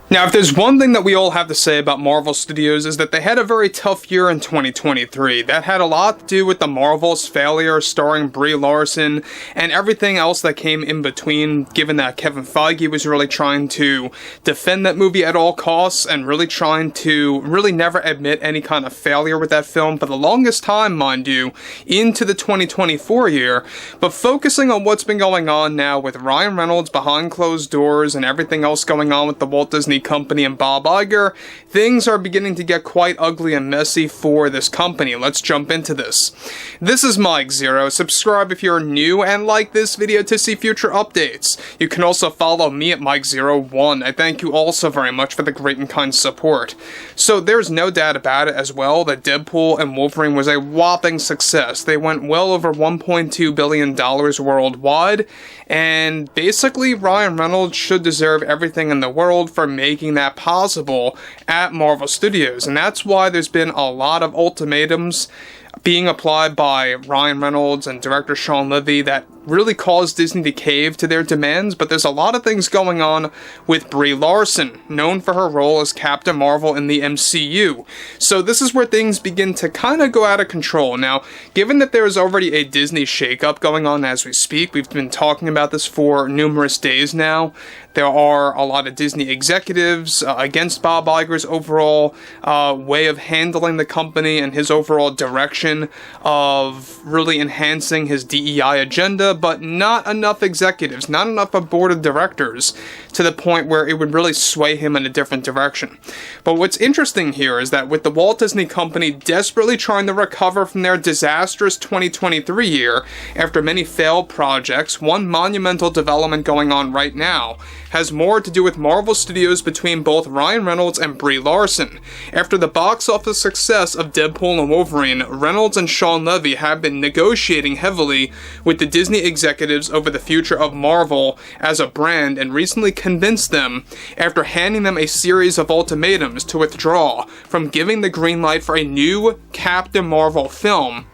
Now, if there's one thing that we all have to say about Marvel Studios is that they had a very tough year in 2023. That had a lot to do with the Marvel's failure starring Brie Larson and everything else that came in between, given that Kevin Feige was really trying to defend that movie at all costs and really trying to never admit any kind of failure with that film for the longest time, mind you, into the 2024 year. But focusing on what's been going on now with Ryan Reynolds behind closed doors and everything else going on with the Walt Disney Company and Bob Iger, things are beginning to get quite ugly and messy for this company. Let's jump into this. This is Mike Zero. Subscribe if you're new and like this video to see future updates. You can also follow me at Mike01. I thank you all so very much for the great and kind support. So there's no doubt about it as well that Deadpool and Wolverine was a whopping success. They went well over $1.2 billion worldwide, and basically Ryan Reynolds should deserve everything in the world for making that possible at Marvel Studios. And that's why there's been a lot of ultimatums being applied by Ryan Reynolds and director Shawn Levy that really caused Disney to cave to their demands. But there's a lot of things going on with Brie Larson, known for her role as Captain Marvel in the MCU. So this is where things begin to kind of go out of control. Now, given that there is already a Disney shakeup going on as we speak, we've been talking about this for numerous days now. There are a lot of Disney executives against Bob Iger's overall way of handling the company and his overall direction of really enhancing his DEI agenda, but not enough executives, not enough of board of directors to the point where it would really sway him in a different direction. But what's interesting here is that with the Walt Disney Company desperately trying to recover from their disastrous 2023 year after many failed projects, one monumental development going on right now has more to do with Marvel Studios between both Ryan Reynolds and Brie Larson. After the box office success of Deadpool and Wolverine, Reynolds and Shawn Levy have been negotiating heavily with the Disney executives over the future of Marvel as a brand, and recently convinced them, after handing them a series of ultimatums, to withdraw from giving the green light for a new Captain Marvel film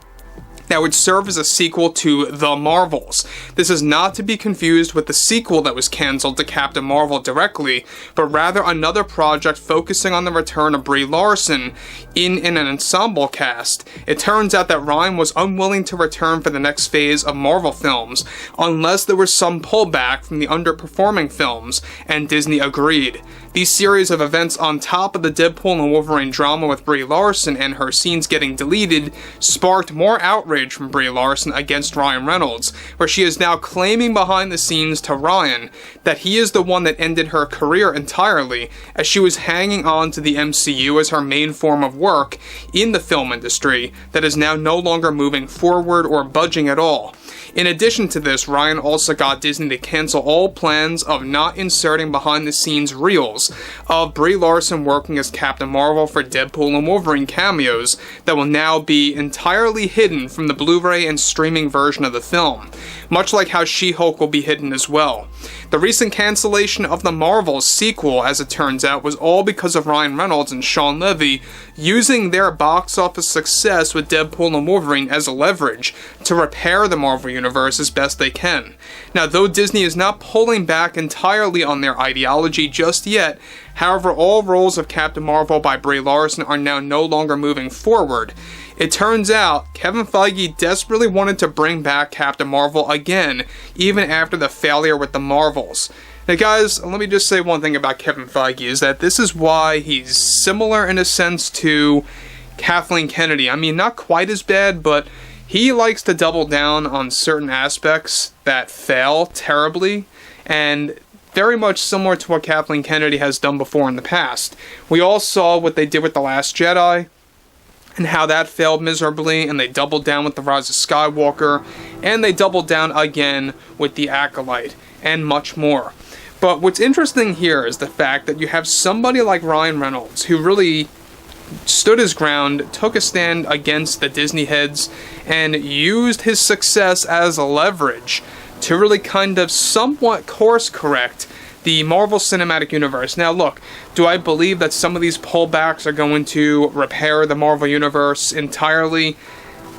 that would serve as a sequel to The Marvels. This is not to be confused with the sequel that was cancelled to Captain Marvel directly, but rather another project focusing on the return of Brie Larson in an ensemble cast. It turns out that Ryan was unwilling to return for the next phase of Marvel films unless there was some pullback from the underperforming films, and Disney agreed. These series of events on top of the Deadpool and Wolverine drama with Brie Larson and her scenes getting deleted sparked more outrage from Brie Larson against Ryan Reynolds, where she is now claiming behind the scenes to Ryan that he is the one that ended her career entirely, as she was hanging on to the MCU as her main form of work in the film industry that is now no longer moving forward or budging at all. In addition to this, Ryan also got Disney to cancel all plans of not inserting behind-the-scenes reels of Brie Larson working as Captain Marvel for Deadpool and Wolverine cameos that will now be entirely hidden from the Blu-ray and streaming version of the film, much like how She-Hulk will be hidden as well. The recent cancellation of the Marvels sequel, as it turns out, was all because of Ryan Reynolds and Shawn Levy using their box office success with Deadpool and Wolverine as a leverage to repair the Marvel Universe as best they can. Now, though Disney is not pulling back entirely on their ideology just yet, however, all roles of Captain Marvel by Brie Larson are now no longer moving forward. It turns out Kevin Feige desperately wanted to bring back Captain Marvel again, even after the failure with the Marvels. Now guys, let me just say one thing about Kevin Feige, is that this is why he's similar in a sense to Kathleen Kennedy. I mean, not quite as bad, but he likes to double down on certain aspects that fail terribly, and very much similar to what Kathleen Kennedy has done before in the past. We all saw what they did with The Last Jedi, and how that failed miserably, and they doubled down with The Rise of Skywalker, and they doubled down again with The Acolyte, and much more. But what's interesting here is the fact that you have somebody like Ryan Reynolds, who really stood his ground, took a stand against the Disney heads, and used his success as a leverage to really kind of somewhat course correct the Marvel Cinematic Universe. Now look, do I believe that some of these pullbacks are going to repair the Marvel Universe entirely?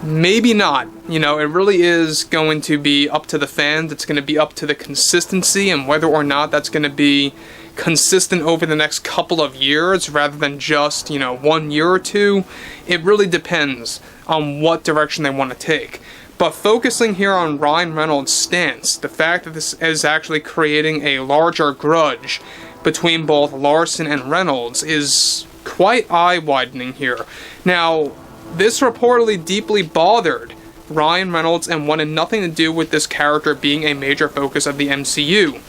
Maybe not. You know, it really is going to be up to the fans. It's going to be up to the consistency and whether or not that's going to be consistent over the next couple of years rather than just, you know, 1 year or two. It really depends on what direction they want to take. But focusing here on Ryan Reynolds' stance, the fact that this is actually creating a larger grudge between both Larson and Reynolds is quite eye-widening here. Now, this reportedly deeply bothered Ryan Reynolds and wanted nothing to do with this character being a major focus of the MCU.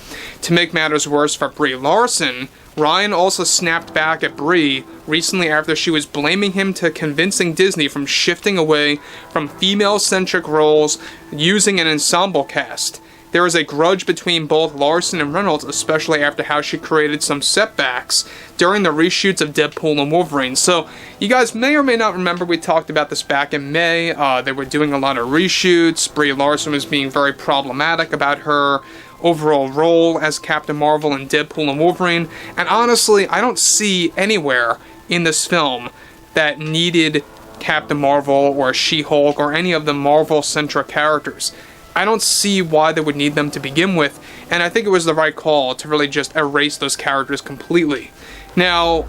To make matters worse for Brie Larson, Ryan also snapped back at Brie recently after she was blaming him to convincing Disney from shifting away from female-centric roles using an ensemble cast. There is a grudge between both Larson and Reynolds, especially after how she created some setbacks during the reshoots of Deadpool and Wolverine. So, you guys may or may not remember we talked about this back in May. They were doing a lot of reshoots. Brie Larson was being very problematic about her overall role as Captain Marvel in Deadpool and Wolverine. And honestly, I don't see anywhere in this film that needed Captain Marvel or She-Hulk or any of the Marvel-centric characters. I don't see why they would need them to begin with, and I think it was the right call to really just erase those characters completely. Now,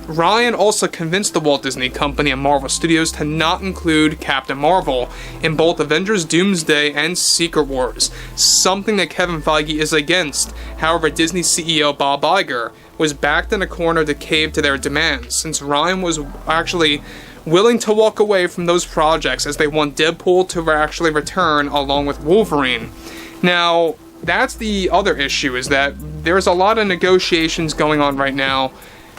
Ryan also convinced the Walt Disney Company and Marvel Studios to not include Captain Marvel in both Avengers Doomsday and Secret Wars, something that Kevin Feige is against. However, Disney CEO Bob Iger was backed in a corner to cave to their demands, since Ryan was actually willing to walk away from those projects as they want Deadpool to actually return along with Wolverine. Now, that's the other issue, is that there's a lot of negotiations going on right now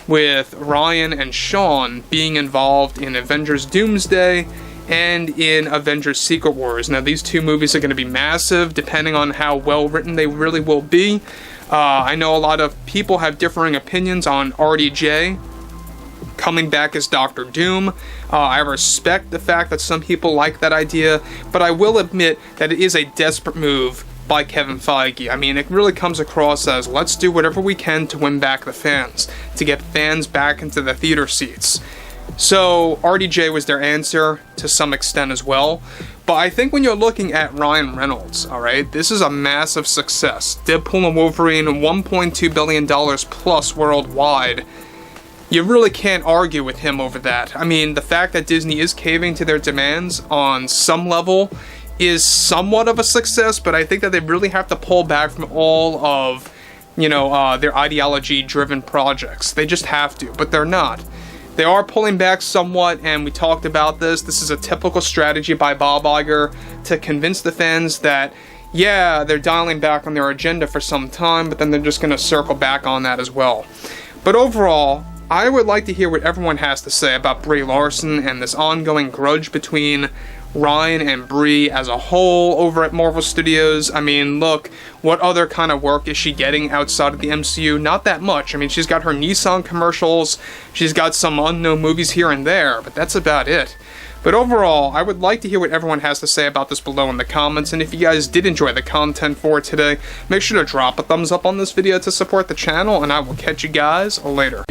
with Ryan and Sean being involved in Avengers Doomsday and in Avengers Secret Wars. Now, these two movies are going to be massive, depending on how well written they really will be. I know a lot of people have differing opinions on RDJ coming back as Doctor Doom. I respect the fact that some people like that idea, but I will admit that it is a desperate move by Kevin Feige. I mean, it really comes across as, let's do whatever we can to win back the fans, to get fans back into the theater seats. So, RDJ was their answer to some extent as well. But I think when you're looking at Ryan Reynolds, alright, this is a massive success. Deadpool and Wolverine, $1.2 billion plus worldwide. You really can't argue with him over that. I mean, the fact that Disney is caving to their demands on some level is somewhat of a success, but I think that they really have to pull back from all of, their ideology-driven projects. They just have to, but they're not. They are pulling back somewhat, and we talked about this. This is a typical strategy by Bob Iger to convince the fans that, yeah, they're dialing back on their agenda for some time, but then they're just going to circle back on that as well. But overall, I would like to hear what everyone has to say about Brie Larson and this ongoing grudge between Ryan and Brie as a whole over at Marvel Studios. I mean, look, what other kind of work is she getting outside of the MCU? Not that much. I mean, she's got her Nissan commercials, she's got some unknown movies here and there, but that's about it. But overall, I would like to hear what everyone has to say about this below in the comments, and if you guys did enjoy the content for today, make sure to drop a thumbs up on this video to support the channel, and I will catch you guys later.